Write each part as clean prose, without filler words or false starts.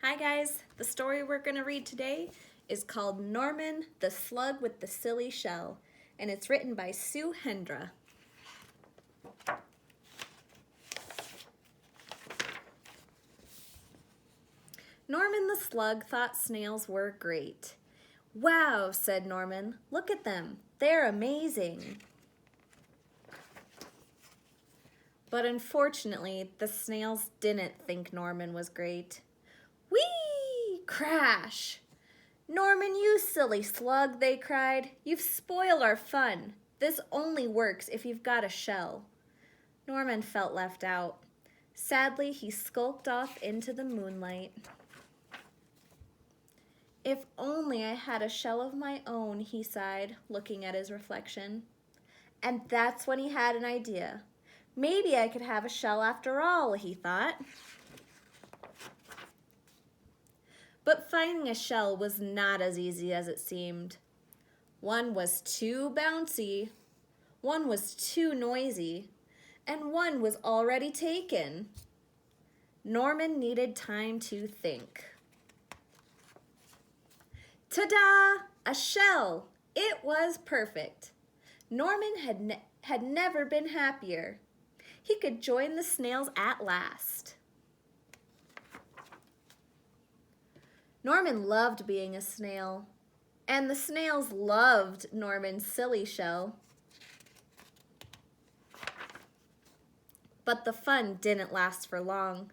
Hi guys, the story we're going to read today is called Norman the Slug with the Silly Shell, and it's written by Sue Hendra. Norman the Slug thought snails were great. "Wow," said Norman, "look at them, they're amazing." But unfortunately, the snails didn't think Norman was great. Whee! Crash! "Norman, you silly slug," they cried. "You've spoiled our fun. This only works if you've got a shell." Norman felt left out. Sadly, he skulked off into the moonlight. "If only I had a shell of my own," he sighed, looking at his reflection. And that's when he had an idea. "Maybe I could have a shell after all," he thought. But finding a shell was not as easy as it seemed. One was too bouncy, one was too noisy, and one was already taken. Norman needed time to think. Ta-da! A shell! It was perfect. Norman had never been happier. He could join the snails at last. Norman loved being a snail, and the snails loved Norman's silly shell. But the fun didn't last for long.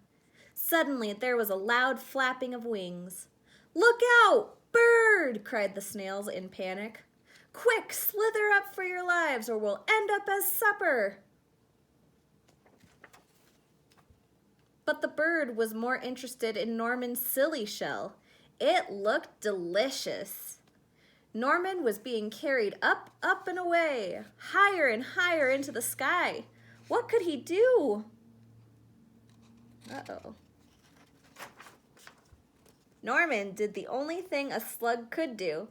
Suddenly there was a loud flapping of wings. "Look out! Bird!" cried the snails in panic. "Quick, slither up for your lives or we'll end up as supper!" But the bird was more interested in Norman's silly shell. It looked delicious. Norman was being carried up, up and away, higher and higher into the sky. What could he do? Uh-oh. Norman did the only thing a slug could do.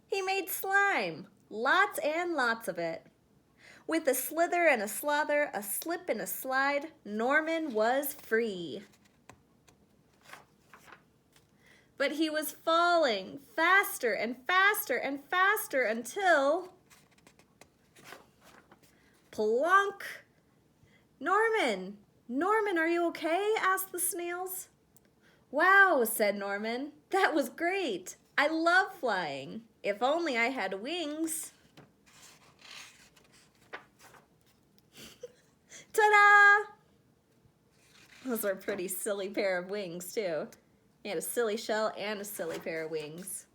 He made slime, lots and lots of it. With a slither and a slother, a slip and a slide, Norman was free. But he was falling faster and faster and faster until... plonk! "Norman! Norman, are you okay?" asked the snails. "Wow," said Norman. "That was great. I love flying. If only I had wings." Ta-da! Those are a pretty silly pair of wings, too. He had a silly shell and a silly pair of wings.